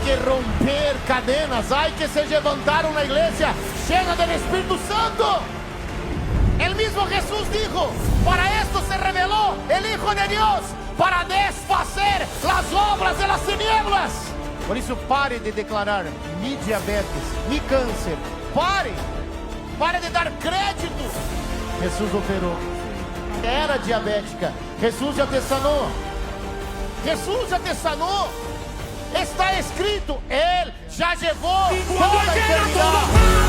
que romper cadenas, hay que se levantar una iglesia llena del Espíritu Santo. El mismo Jesús dijo, para esto se reveló el Hijo de Dios, para desfazer las obras de las tinieblas. Por isso, pare de declarar mi diabetes, mi câncer. Pare de dar crédito. Jesus operou. Era diabética, Jesus já te sanou. Jesus já te sanou. Está escrito, Ele já levou toda a enfermidade.